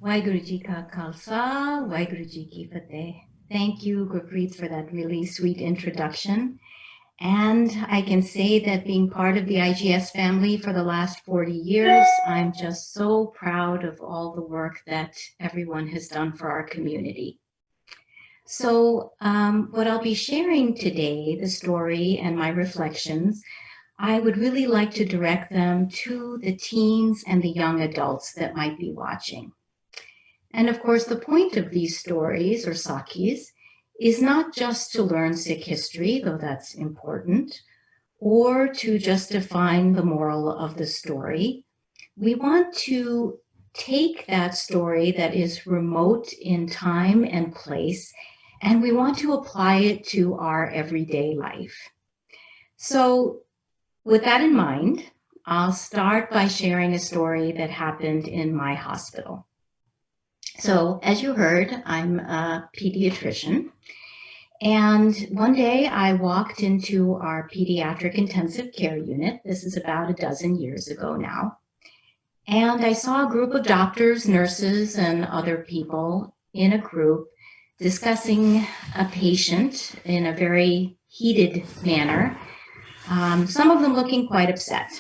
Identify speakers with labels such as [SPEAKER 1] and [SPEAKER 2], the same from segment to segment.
[SPEAKER 1] Waheguru Ji Ka Khalsa, Waheguru Ji Ki Fateh. Thank you, Gurpreet, for that really sweet introduction. And I can say that being part of the IGS family for the last 40 years, I'm just so proud of all the work that everyone has done for our community. So what I'll be sharing today, the story and my reflections, I would really like to direct them to the teens and the young adults that might be watching. And of course, the point of these stories, or Saakhis, is not just to learn Sikh history, though that's important, or to just define the moral of the story. We want to take that story that is remote in time and place, and we want to apply it to our everyday life. So with that in mind, I'll start by sharing a story that happened in my hospital. So as you heard, I'm a pediatrician. And one day I walked into our pediatric intensive care unit. This is about a dozen years ago now. And I saw a group of doctors, nurses, and other people in a group discussing a patient in a very heated manner, some of them looking quite upset.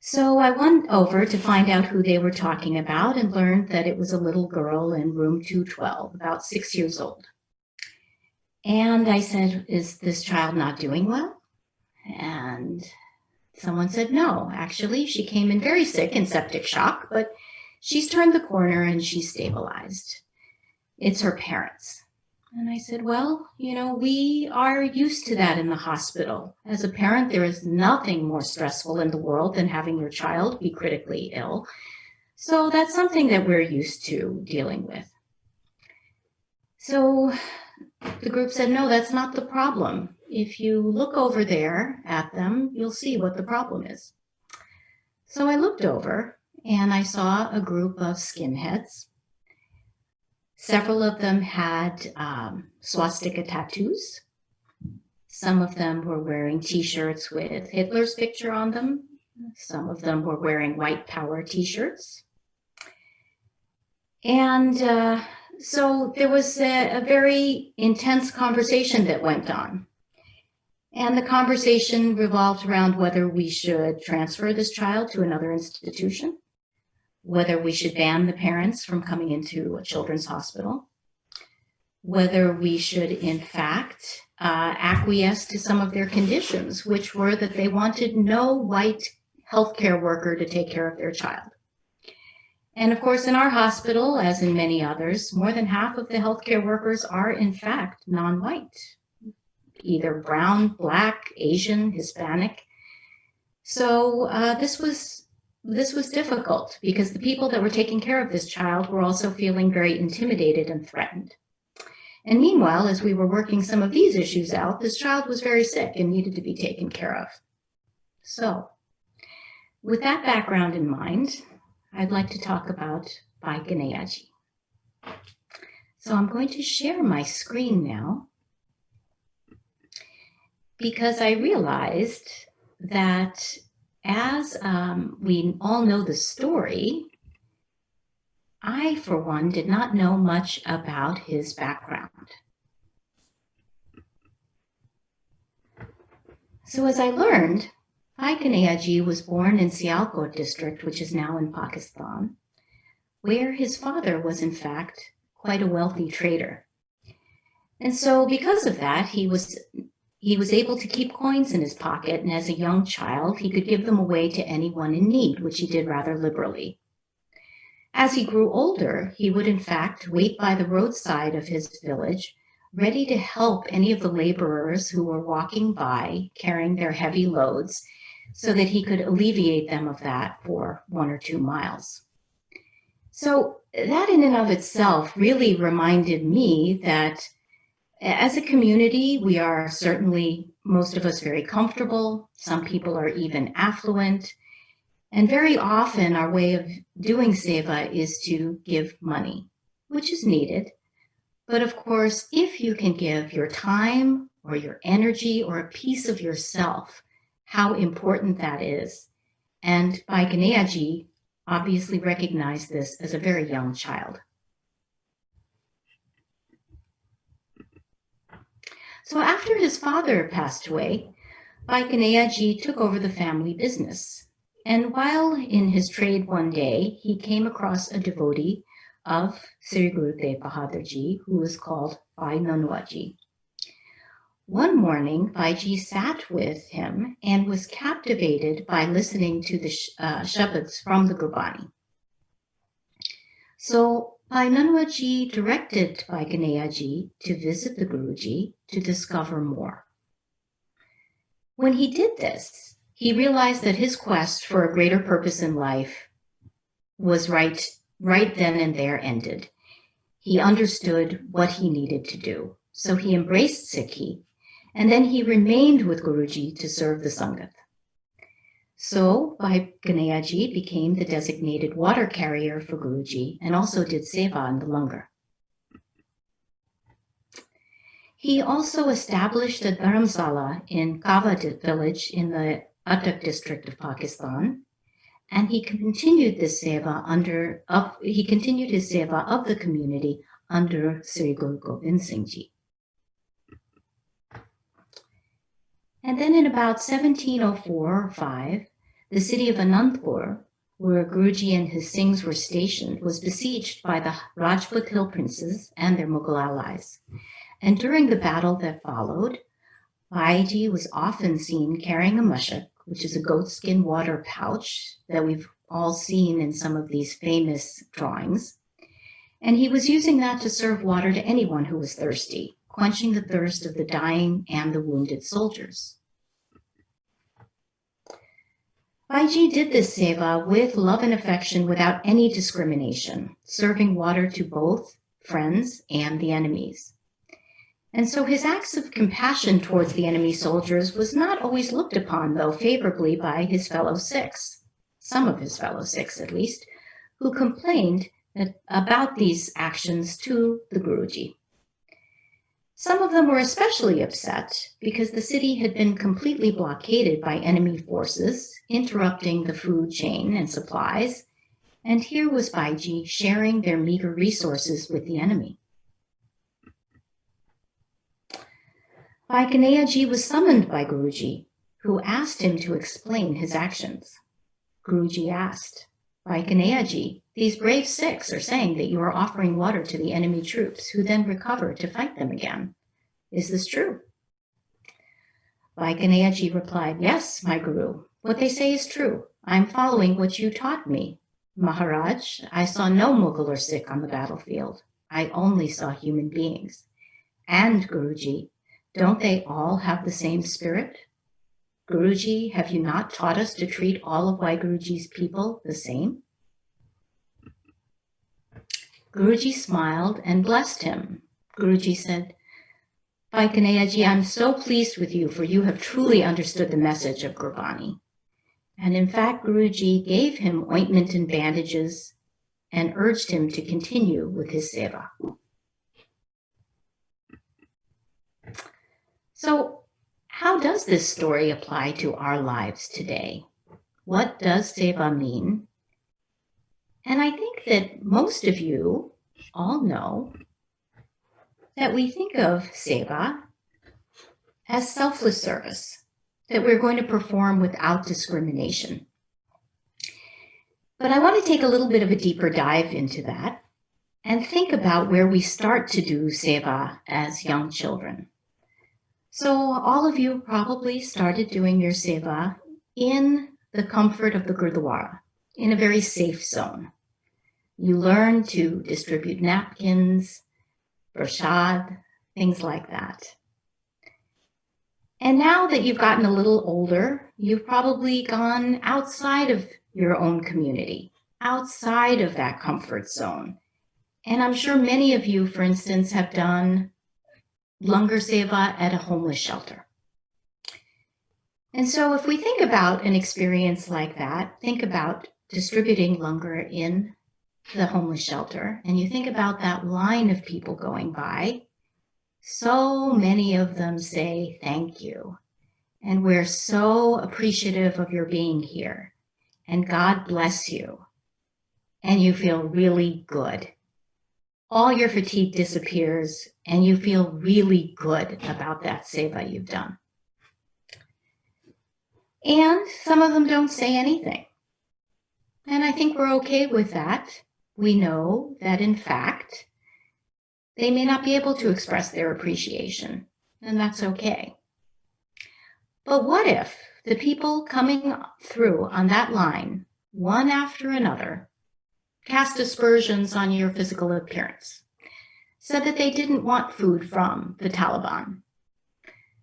[SPEAKER 1] So I went over to find out who they were talking about and learned that it was a little girl in room 212, about 6 years old. And I said, "Is this child not doing well?" And someone said, "No, actually, she came in very sick in septic shock, but she's turned the corner and she's stabilized. It's her parents." And I said, "Well, we are used to that in the hospital. As a parent, there is nothing more stressful in the world than having your child be critically ill. So that's something that we're used to dealing with." So the group said, "No, that's not the problem. If you look over there at them, you'll see what the problem is." So I looked over and I saw a group of skinheads. Several of them had swastika tattoos. Some of them were wearing T-shirts with Hitler's picture on them. Some of them were wearing white power T-shirts. And so there was a very intense conversation that went on. And the conversation revolved around whether we should transfer this child to another institution, whether we should ban the parents from coming into a children's hospital, whether we should, in fact, acquiesce to some of their conditions, which were that they wanted no white healthcare worker to take care of their child. And of course, in our hospital, as in many others, more than half of the healthcare workers are, in fact, non-white, either brown, black, Asian, Hispanic. So this was difficult because the people that were taking care of this child were also feeling very intimidated and threatened. And meanwhile, as we were working some of these issues out, this child was very sick and needed to be taken care of. So with that background in mind, I'd like to talk about Bhai Kanhaiya Ji. So I'm going to share my screen now because I realized that as we all know the story, I, for one, did not know much about his background. So as I learned, Bhai Kanhaiya Ji was born in Sialkot district, which is now in Pakistan, where his father was, in fact, quite a wealthy trader. And so because of that, he was able to keep coins in his pocket, and as a young child, he could give them away to anyone in need, which he did rather liberally. As he grew older, he would in fact wait by the roadside of his village, ready to help any of the laborers who were walking by carrying their heavy loads so that he could alleviate them of that for 1 or 2 miles. So that in and of itself really reminded me that as a community, we are certainly, most of us, very comfortable. Some people are even affluent. And very often our way of doing seva is to give money, which is needed. But of course, if you can give your time or your energy or a piece of yourself, how important that is. And Bhai Kanhaiya Ji obviously recognized this as a very young child. So after his father passed away, Bhai Kanhaiya Ji took over the family business. And while in his trade one day, he came across a devotee of Sri Guru Tegh Bahadur Ji, who was called Bhai Kanhaiya Ji. One morning, Bhai Ji sat with him and was captivated by listening to the shabads from the Gurbani. So Bhai Kanhaiya Ji directed Bhai Kanhaiya Ji to visit the Guruji to discover more. When he did this, he realized that his quest for a greater purpose in life was right then and there ended. He understood what he needed to do. So he embraced Saakhi, and then he remained with Guruji to serve the Sangat. So Bhai Kanhaiya Ji became the designated water carrier for Guruji and also did seva in the langar. He also established a dharamsala in Kava village in the Attock district of Pakistan, and he continued his seva of the community under Sri Guru Gobind Singh Ji. And then in about 1704 or 5, the city of Anandpur, where Guruji and his Singhs were stationed, was besieged by the Rajput hill princes and their Mughal allies. And during the battle that followed, Bhai Ji was often seen carrying a mashak, which is a goatskin water pouch that we've all seen in some of these famous drawings. And he was using that to serve water to anyone who was thirsty, quenching the thirst of the dying and the wounded soldiers. Bhai Ji did this seva with love and affection without any discrimination, serving water to both friends and the enemies. And so his acts of compassion towards the enemy soldiers was not always looked upon, though, favorably by his fellow Sikhs, some of his fellow Sikhs at least, who complained about these actions to the Guruji. Some of them were especially upset because the city had been completely blockaded by enemy forces, interrupting the food chain and supplies, and here was Bhai Ji sharing their meager resources with the enemy. Bhai Kanhaiya Ji was summoned by Guruji, who asked him to explain his actions. Guruji asked, Bhai Kanhaiya Ji, these brave Sikhs are saying that you are offering water to the enemy troops, who then recover to fight them again. Is this true? Bhai Kanhaiya Ji replied, yes, my Guru, what they say is true. I am following what you taught me. Maharaj, I saw no Mughal or Sikh on the battlefield. I only saw human beings. And Guruji, don't they all have the same spirit? Guruji, have you not taught us to treat all of Waheguruji's people the same? Guruji smiled and blessed him. Guruji said, Bhai Kanhaiya Ji, I'm so pleased with you, for you have truly understood the message of Gurbani. And in fact, Guruji gave him ointment and bandages and urged him to continue with his seva. So, how does this story apply to our lives today? What does seva mean? And I think that most of you all know that we think of seva as selfless service, that we're going to perform without discrimination. But I want to take a little bit of a deeper dive into that and think about where we start to do seva as young children. So all of you probably started doing your seva in the comfort of the Gurdwara, in a very safe zone. You learn to distribute napkins, prasad, things like that. And now that you've gotten a little older, you've probably gone outside of your own community, outside of that comfort zone. And I'm sure many of you, for instance, have done langar seva at a homeless shelter. And so if we think about an experience like that, think about distributing langar in the homeless shelter, and you think about that line of people going by, so many of them say thank you. And we're so appreciative of your being here. And God bless you. and you feel really good. All your fatigue disappears and you feel really good about that seva you've done. And some of them don't say anything. And I think we're okay with that. We know that, in fact, they may not be able to express their appreciation, and that's okay. But what if the people coming through on that line, one after another, cast aspersions on your physical appearance, said that they didn't want food from the Taliban,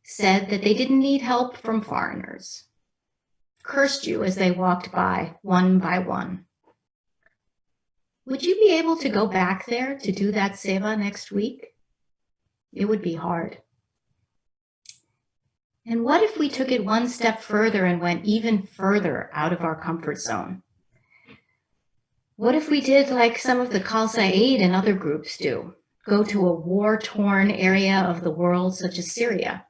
[SPEAKER 1] said that they didn't need help from foreigners, cursed you as they walked by one? Would you be able to go back there to do that seva next week? It would be hard. And what if we took it one step further and went even further out of our comfort zone? What if we did like some of the Khalsa Aid and other groups do? Go to a war-torn area of the world such as Syria,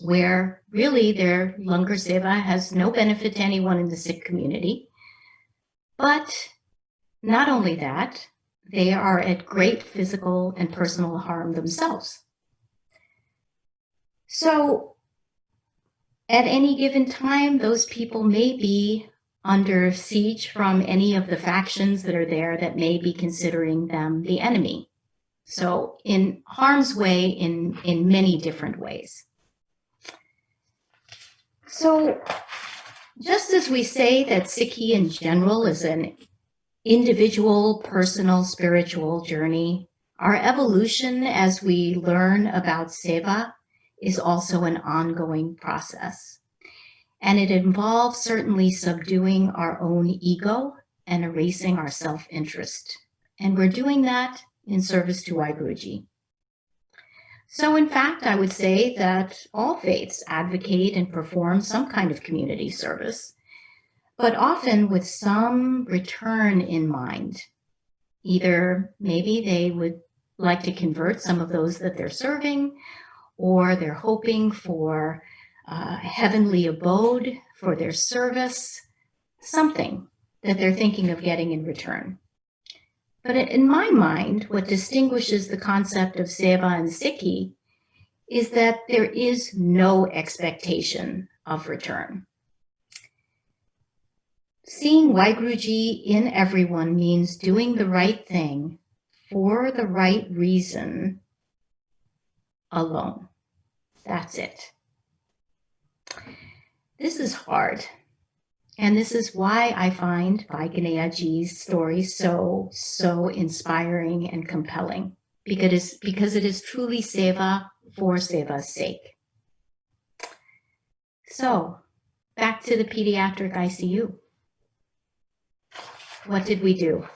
[SPEAKER 1] where really their Langar Seva has no benefit to anyone in the Sikh community. But not only that, they are at great physical and personal harm themselves. So at any given time, those people may be under siege from any of the factions that are there that may be considering them the enemy. So in harm's way in many different ways. So just as we say that Sikhi in general is an individual, personal, spiritual journey, our evolution as we learn about seva is also an ongoing process. And it involves certainly subduing our own ego and erasing our self-interest. And we're doing that in service to Waheguruji. So in fact, I would say that all faiths advocate and perform some kind of community service, but often with some return in mind. Either maybe they would like to convert some of those that they're serving, or they're hoping for a heavenly abode for their service, something that they're thinking of getting in return. But in my mind, what distinguishes the concept of seva and Sikhi is that there is no expectation of return. Seeing Waheguruji in everyone means doing the right thing for the right reason alone. That's it. This is hard. And this is why I find Bhai Kanhaiya Ji's story so inspiring and compelling, because it is truly seva for seva's sake. So, back to the pediatric ICU. What did we do?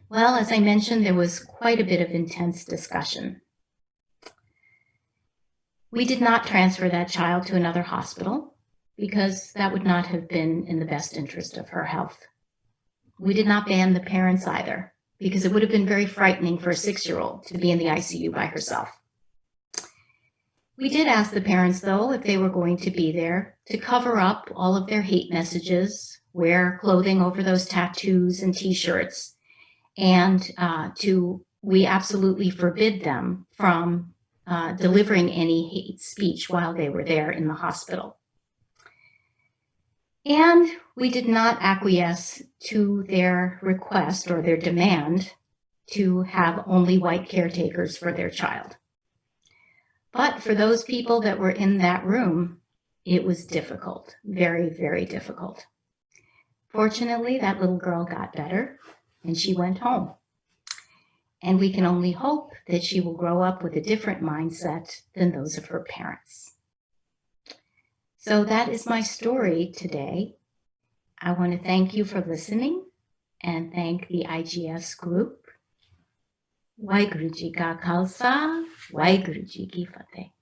[SPEAKER 1] Well, as I mentioned, there was quite a bit of intense discussion. We did not transfer that child to another hospital, because that would not have been in the best interest of her health. We did not ban the parents either, because it would have been very frightening for a 6-year-old to be in the ICU by herself. We did ask the parents, though, if they were going to be there, to cover up all of their hate messages, wear clothing over those tattoos and t-shirts, and we absolutely forbid them from delivering any hate speech while they were there in the hospital. And we did not acquiesce to their request or their demand to have only white caretakers for their child. But for those people that were in that room, it was difficult, very, very difficult. Fortunately, that little girl got better and she went home. And we can only hope that she will grow up with a different mindset than those of her parents. So that is my story today. I want to thank you for listening and thank the IGS group. Waheguruji ka Khalsa, Waheguruji ki Fateh.